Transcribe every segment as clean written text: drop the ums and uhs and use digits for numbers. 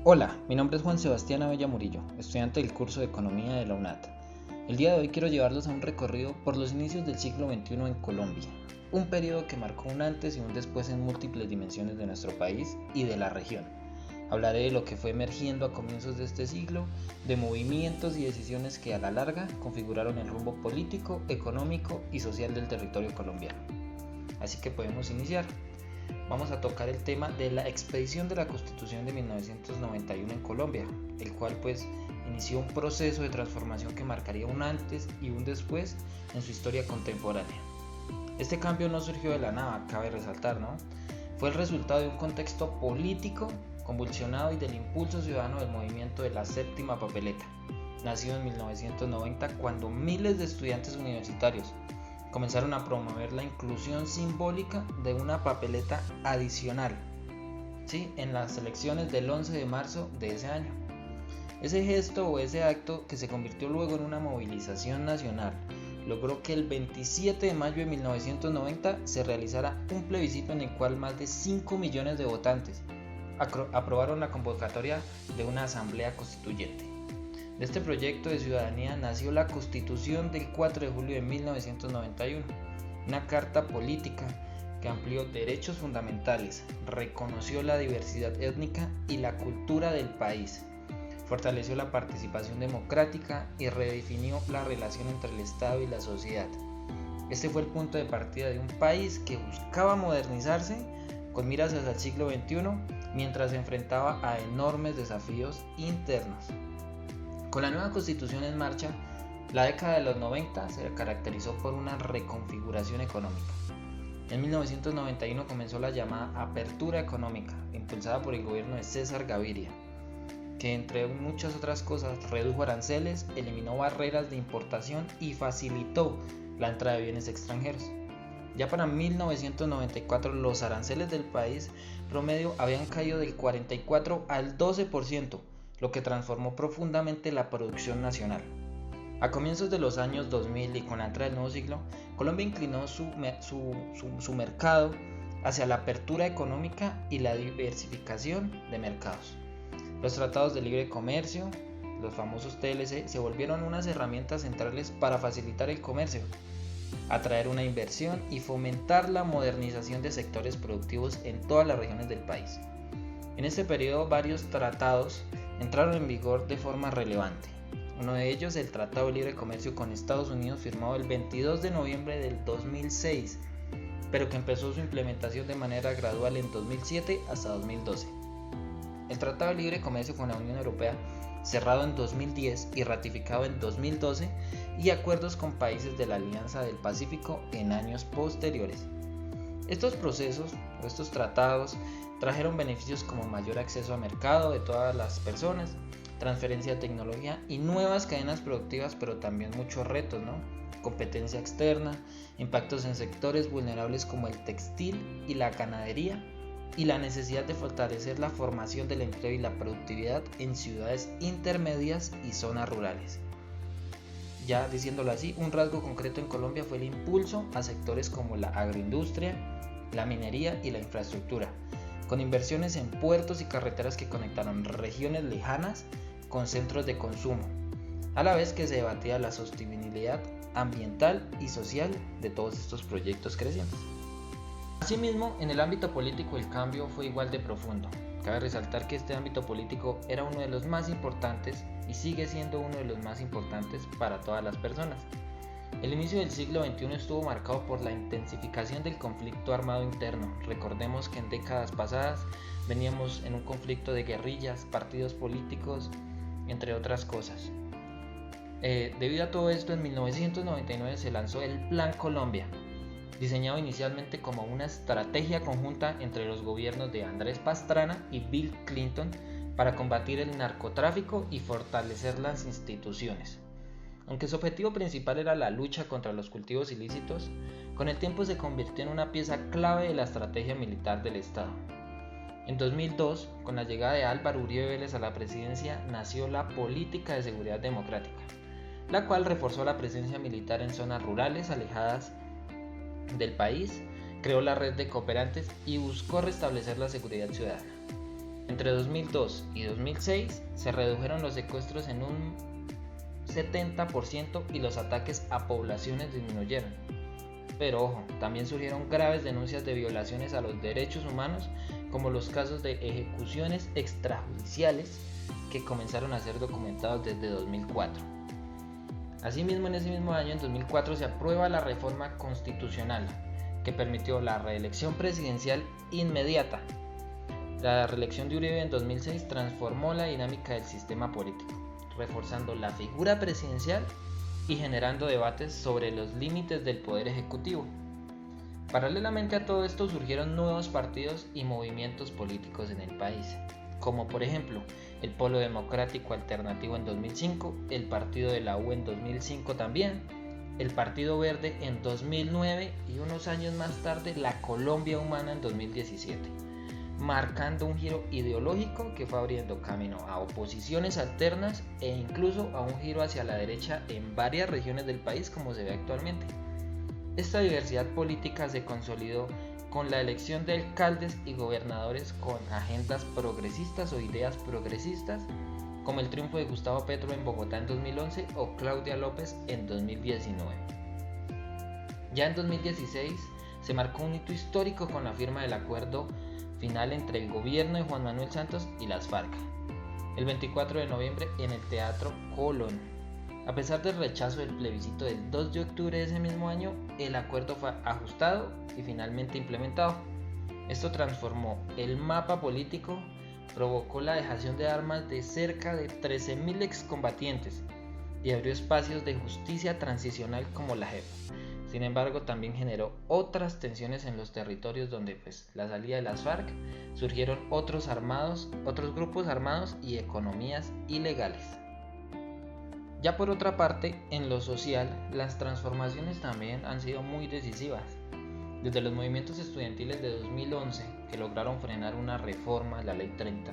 Hola, mi nombre es Juan Sebastián Abella Murillo, estudiante del curso de Economía de la UNAD. El día de hoy quiero llevarlos a un recorrido por los inicios del siglo XXI en Colombia, un periodo que marcó un antes y un después en múltiples dimensiones de nuestro país y de la región. Hablaré de lo que fue emergiendo a comienzos de este siglo, de movimientos y decisiones que a la larga configuraron el rumbo político, económico y social del territorio colombiano. Así que podemos iniciar. Vamos a tocar el tema de la expedición de la Constitución de 1991 en Colombia, el cual inició un proceso de transformación que marcaría un antes y un después en su historia contemporánea. Este cambio no surgió de la nada, cabe resaltar, ¿no? Fue el resultado de un contexto político convulsionado y del impulso ciudadano del movimiento de la séptima papeleta, nacido en 1990 cuando miles de estudiantes universitarios comenzaron a promover la inclusión simbólica de una papeleta adicional, ¿sí?, en las elecciones del 11 de marzo de ese año. Ese gesto o ese acto, que se convirtió luego en una movilización nacional, logró que el 27 de mayo de 1990 se realizara un plebiscito en el cual más de 5 millones de votantes aprobaron la convocatoria de una asamblea constituyente. De este proyecto de ciudadanía nació la Constitución del 4 de julio de 1991, una carta política que amplió derechos fundamentales, reconoció la diversidad étnica y la cultura del país, fortaleció la participación democrática y redefinió la relación entre el Estado y la sociedad. Este fue el punto de partida de un país que buscaba modernizarse con miras hacia el siglo XXI mientras se enfrentaba a enormes desafíos internos. Con la nueva constitución en marcha, la década de los 90 se caracterizó por una reconfiguración económica. En 1991 comenzó la llamada apertura económica, impulsada por el gobierno de César Gaviria, que entre muchas otras cosas redujo aranceles, eliminó barreras de importación y facilitó la entrada de bienes extranjeros. Ya para 1994 los aranceles del país promedio habían caído del 44 al 12%, lo que transformó profundamente la producción nacional. A comienzos de los años 2000 y con la entrada del nuevo siglo, Colombia inclinó su mercado hacia la apertura económica y la diversificación de mercados. Los tratados de libre comercio, los famosos TLC, se volvieron unas herramientas centrales para facilitar el comercio, atraer una inversión y fomentar la modernización de sectores productivos en todas las regiones del país. En este periodo varios tratados entraron en vigor de forma relevante. Uno de ellos, el Tratado de Libre Comercio con Estados Unidos, firmado el 22 de noviembre del 2006, pero que empezó su implementación de manera gradual en 2007 hasta 2012. El Tratado de Libre Comercio con la Unión Europea, cerrado en 2010 y ratificado en 2012, y acuerdos con países de la Alianza del Pacífico en años posteriores. Estos procesos o estos tratados trajeron beneficios como mayor acceso a mercado de todas las personas, transferencia de tecnología y nuevas cadenas productivas, pero también muchos retos, ¿no? Competencia externa, impactos en sectores vulnerables como el textil y la ganadería, y la necesidad de fortalecer la formación del empleo y la productividad en ciudades intermedias y zonas rurales. Ya diciéndolo así, un rasgo concreto en Colombia fue el impulso a sectores como la agroindustria, la minería y la infraestructura, con inversiones en puertos y carreteras que conectaron regiones lejanas con centros de consumo, a la vez que se debatía la sostenibilidad ambiental y social de todos estos proyectos crecientes. Asimismo, en el ámbito político el cambio fue igual de profundo. Cabe resaltar que este ámbito político era uno de los más importantes y sigue siendo uno de los más importantes para todas las personas. El inicio del siglo XXI estuvo marcado por la intensificación del conflicto armado interno. Recordemos que en décadas pasadas veníamos en un conflicto de guerrillas, partidos políticos, entre otras cosas. Debido a todo esto, en 1999 se lanzó el Plan Colombia, diseñado inicialmente como una estrategia conjunta entre los gobiernos de Andrés Pastrana y Bill Clinton para combatir el narcotráfico y fortalecer las instituciones. Aunque su objetivo principal era la lucha contra los cultivos ilícitos, con el tiempo se convirtió en una pieza clave de la estrategia militar del Estado. En 2002, con la llegada de Álvaro Uribe Vélez a la presidencia, nació la Política de Seguridad Democrática, la cual reforzó la presencia militar en zonas rurales alejadas del país, creó la red de cooperantes y buscó restablecer la seguridad ciudadana. En Entre 2002 y 2006 se redujeron los secuestros en un 70% y los ataques a poblaciones disminuyeron. Pero ojo, también surgieron graves denuncias de violaciones a los derechos humanos, como los casos de ejecuciones extrajudiciales que comenzaron a ser documentados desde 2004. Asimismo, en ese mismo año, en 2004, se aprueba la reforma constitucional que permitió la reelección presidencial inmediata. La reelección de Uribe en 2006 transformó la dinámica del sistema político, reforzando la figura presidencial y generando debates sobre los límites del poder ejecutivo. Paralelamente a todo esto surgieron nuevos partidos y movimientos políticos en el país, como por ejemplo el Polo Democrático Alternativo en 2005, el Partido de la U en 2005 también, el Partido Verde en 2009 y unos años más tarde la Colombia Humana en 2017, marcando un giro ideológico que fue abriendo camino a oposiciones alternas e incluso a un giro hacia la derecha en varias regiones del país, como se ve actualmente. Esta diversidad política se consolidó con la elección de alcaldes y gobernadores con agendas progresistas o ideas progresistas, como el triunfo de Gustavo Petro en Bogotá en 2011 o Claudia López en 2019. Ya en 2016 se marcó un hito histórico con la firma del acuerdo final entre el gobierno de Juan Manuel Santos y las FARC, el 24 de noviembre en el Teatro Colón. A pesar del rechazo del plebiscito del 2 de octubre de ese mismo año, el acuerdo fue ajustado y finalmente implementado. Esto transformó el mapa político, provocó la dejación de armas de cerca de 13.000 excombatientes y abrió espacios de justicia transicional como la JEP. Sin embargo, también generó otras tensiones en los territorios donde, la salida de las FARC, surgieron otros grupos armados y economías ilegales. Ya por otra parte, en lo social, las transformaciones también han sido muy decisivas. Desde los movimientos estudiantiles de 2011, que lograron frenar una reforma a la Ley 30,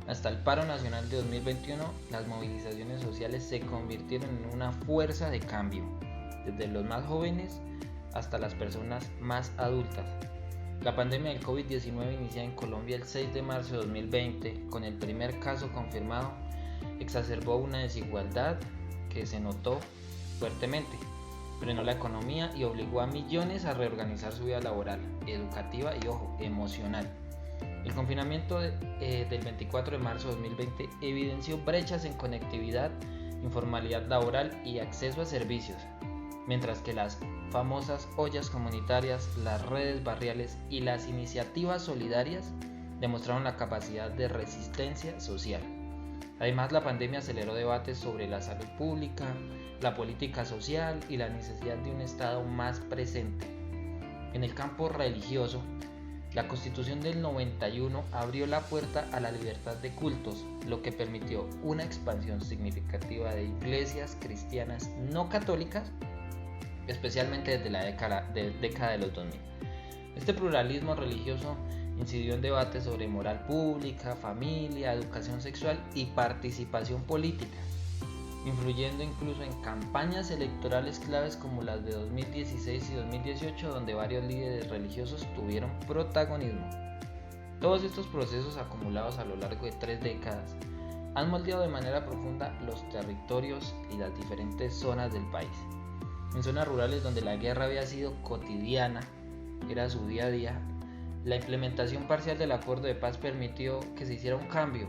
hasta el paro nacional de 2021, las movilizaciones sociales se convirtieron en una fuerza de cambio, desde los más jóvenes hasta las personas más adultas. La pandemia del COVID-19 iniciada en Colombia el 6 de marzo de 2020, con el primer caso confirmado, exacerbó una desigualdad que se notó fuertemente, frenó la economía y obligó a millones a reorganizar su vida laboral, educativa y, emocional. El confinamiento del 24 de marzo de 2020 evidenció brechas en conectividad, informalidad laboral y acceso a servicios, mientras que las famosas ollas comunitarias, las redes barriales y las iniciativas solidarias demostraron la capacidad de resistencia social. Además, la pandemia aceleró debates sobre la salud pública, la política social y la necesidad de un Estado más presente. En el campo religioso, la Constitución del 91 abrió la puerta a la libertad de cultos, lo que permitió una expansión significativa de iglesias cristianas no católicas, especialmente desde la década de los 2000. Este pluralismo religioso incidió en debates sobre moral pública, familia, educación sexual y participación política, influyendo incluso en campañas electorales claves como las de 2016 y 2018, donde varios líderes religiosos tuvieron protagonismo. Todos estos procesos acumulados a lo largo de 3 décadas han moldeado de manera profunda los territorios y las diferentes zonas del país. En zonas rurales donde la guerra había sido cotidiana, era su día a día, la implementación parcial del acuerdo de paz permitió que se hiciera un cambio,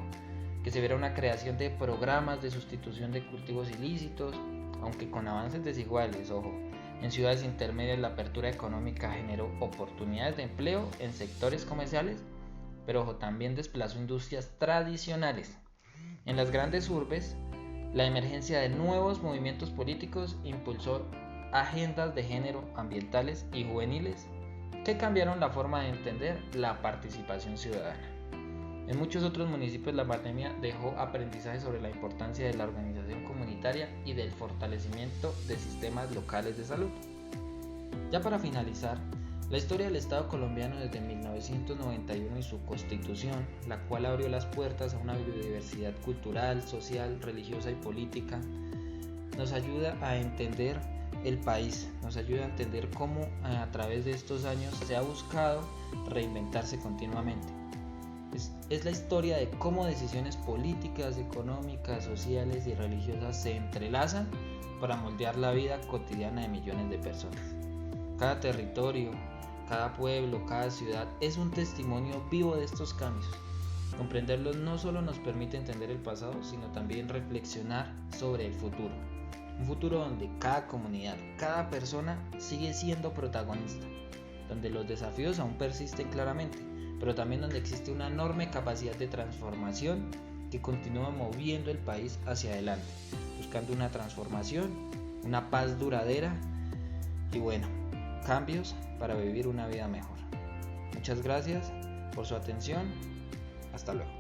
que se viera una creación de programas de sustitución de cultivos ilícitos, aunque con avances desiguales, ojo. En ciudades intermedias la apertura económica generó oportunidades de empleo en sectores comerciales, pero ojo, también desplazó industrias tradicionales. En las grandes urbes, la emergencia de nuevos movimientos políticos impulsó agendas de género, ambientales y juveniles que cambiaron la forma de entender la participación ciudadana. En muchos otros municipios la pandemia dejó aprendizaje sobre la importancia de la organización comunitaria y del fortalecimiento de sistemas locales de salud. Ya para finalizar, la historia del Estado colombiano desde 1991 y su constitución, la cual abrió las puertas a una biodiversidad cultural, social, religiosa y política, nos ayuda a entender el país, nos ayuda a entender cómo a través de estos años se ha buscado reinventarse continuamente. Es la historia de cómo decisiones políticas, económicas, sociales y religiosas se entrelazan para moldear la vida cotidiana de millones de personas. Cada territorio, cada pueblo, cada ciudad es un testimonio vivo de estos cambios. Comprenderlos no solo nos permite entender el pasado, sino también reflexionar sobre el futuro. Un futuro donde cada comunidad, cada persona sigue siendo protagonista, donde los desafíos aún persisten claramente, pero también donde existe una enorme capacidad de transformación que continúa moviendo el país hacia adelante, buscando una transformación, una paz duradera y cambios para vivir una vida mejor. Muchas gracias por su atención. Hasta luego.